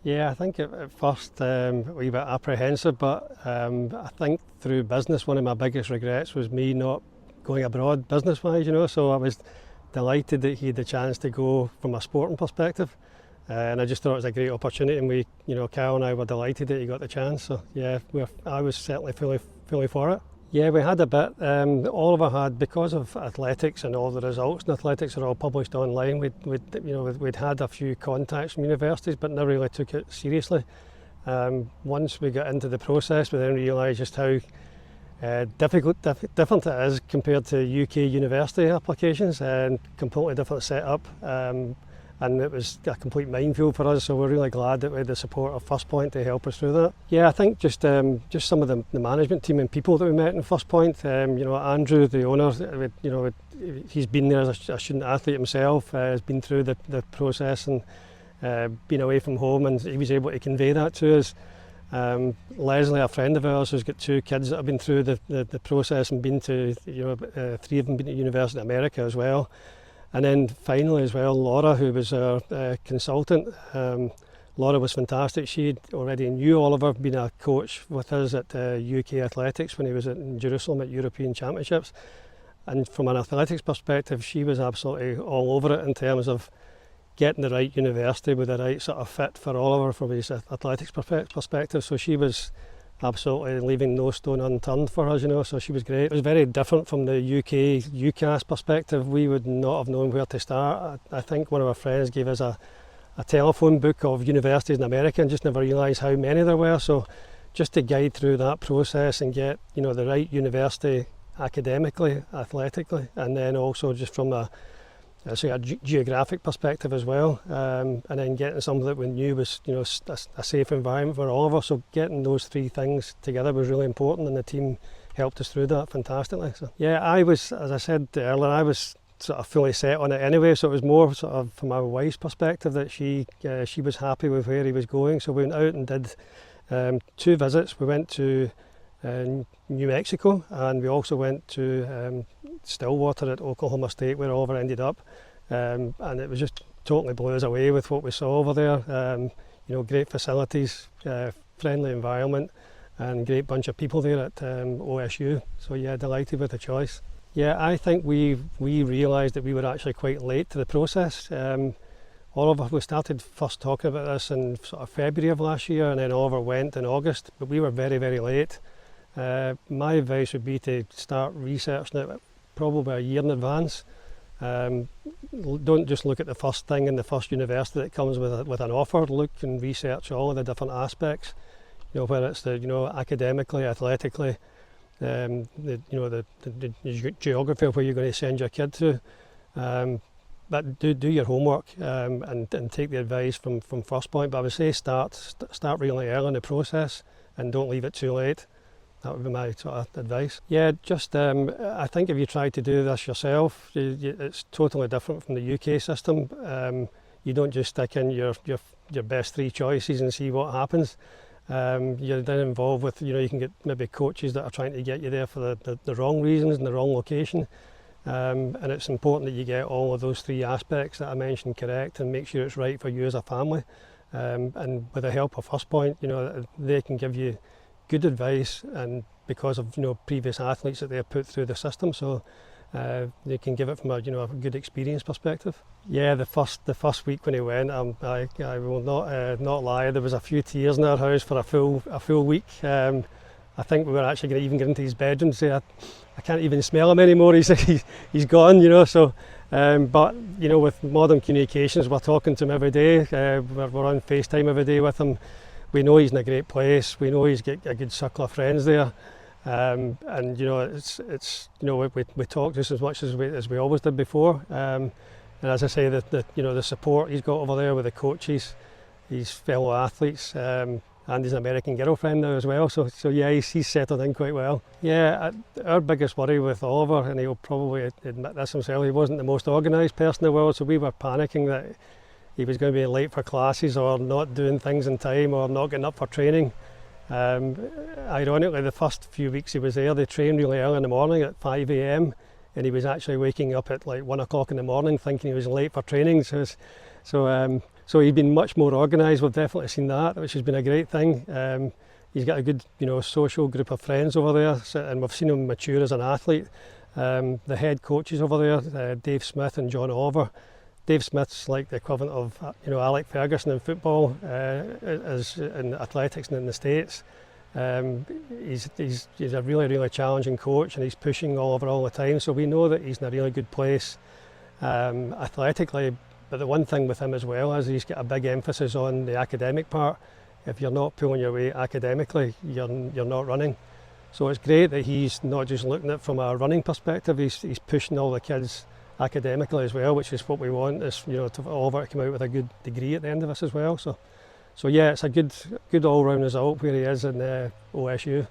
Yeah, I think at first a wee bit apprehensive, but I think through business, one of my biggest regrets was me not going abroad business-wise, so I was delighted that he had the chance to go from a sporting perspective. And I just thought it was a great opportunity, and Kyle and I were delighted that he got the chance. So yeah, I was certainly fully for it. Yeah, we had a bit. Oliver had, because of athletics and all the results in athletics are all published online. We'd had a few contacts from universities, but never really took it seriously. Once we got into the process, we then realised just how different it is compared to UK university applications, and completely different setup. And it was a complete minefield for us, so we're really glad that we had the support of First Point to help us through that. Yeah, I think just some of the management team and people that we met in First Point. Andrew, the owner, he's been there as a student athlete himself, has been through the process and been away from home, and he was able to convey that to us. Leslie, a friend of ours, who's got two kids that have been through the process and been to, three of them been to university in America as well. And then finally as well, Laura, who was our consultant. Laura was fantastic. She already knew Oliver, been a coach with us at UK Athletics when he was in Jerusalem at European Championships. And from an athletics perspective, she was absolutely all over it in terms of getting the right university with the right sort of fit for Oliver from his athletics perspective. So she was absolutely leaving no stone unturned for us, so she was great. It was very different from the UK UCAS perspective. We would not have known where to start. I think one of our friends gave us a telephone book of universities in America and just never realised how many there were. So just to guide through that process and get the right university academically, athletically, and then also just from a geographic perspective as well, and then getting something that we knew was a safe environment for all of us. So getting those three things together was really important, and the team helped us through that fantastically. So yeah, I was, as I said earlier, I was sort of fully set on it anyway, so it was more sort of from my wife's perspective that she was happy with where he was going. So we went out and did 2 visits. We went to New Mexico, and we also went to Stillwater at Oklahoma State, where Oliver ended up, and it was just totally blew us away with what we saw over there. Great facilities, friendly environment, and great bunch of people there at OSU. So yeah, delighted with the choice. Yeah, I think we realised that we were actually quite late to the process. Oliver, we started first talking about this in sort of February of last year, and then Oliver went in August, but we were very, very late. My advice would be to start researching it probably a year in advance. Don't just look at the first thing in the first university that comes with an offer. Look and research all of the different aspects, whether it's the academically, athletically, the geography of where you're going to send your kid to. But do your homework and take the advice from First Point. But I would say start really early in the process and don't leave it too late. That would be my sort of advice. Yeah, just I think if you try to do this yourself, it's totally different from the UK system. You don't just stick in your best 3 choices and see what happens. You're then involved with, you can get maybe coaches that are trying to get you there for the wrong reasons and the wrong location. And it's important that you get all of those 3 aspects that I mentioned correct and make sure it's right for you as a family. And with the help of First Point, they can give you good advice, and because of previous athletes that they've put through the system, so they can give it from a good experience perspective. Yeah, the first week when he went, I will not lie, there was a few tears in our house for a full week. I think we were actually going to even get into his bedroom and say, I can't even smell him anymore. He's gone, So, but with modern communications, we're talking to him every day. We're on FaceTime every day with him. We know he's in a great place. We know he's got a good circle of friends there, and it's we talk just as much as we always did before. And as I say, the support he's got over there with the coaches, his fellow athletes, and his American girlfriend now as well. So yeah, he's settled in quite well. Yeah, our biggest worry with Oliver, and he'll probably admit this himself, he wasn't the most organised person in the world. So we were panicking that he was going to be late for classes or not doing things in time or not getting up for training. Ironically, the first few weeks he was there, they trained really early in the morning at 5 a.m. and he was actually waking up at like 1 o'clock in the morning thinking he was late for training. So So he's been much more organised. We've definitely seen that, which has been a great thing. He's got a good, social group of friends over there, and we've seen him mature as an athlete. The head coaches over there, Dave Smith and John Oliver. Dave Smith's like the equivalent of, Alec Ferguson in football, as in athletics and in the States. He's a really, really challenging coach, and he's pushing Oliver all the time. So we know that he's in a really good place athletically. But the one thing with him as well is he's got a big emphasis on the academic part. If you're not pulling your weight academically, you're not running. So it's great that he's not just looking at it from a running perspective. He's pushing all the kids academically as well, which is what we want. Is to Oliver to come out with a good degree at the end of this as well. So yeah, it's a good all-round result where he is in OSU.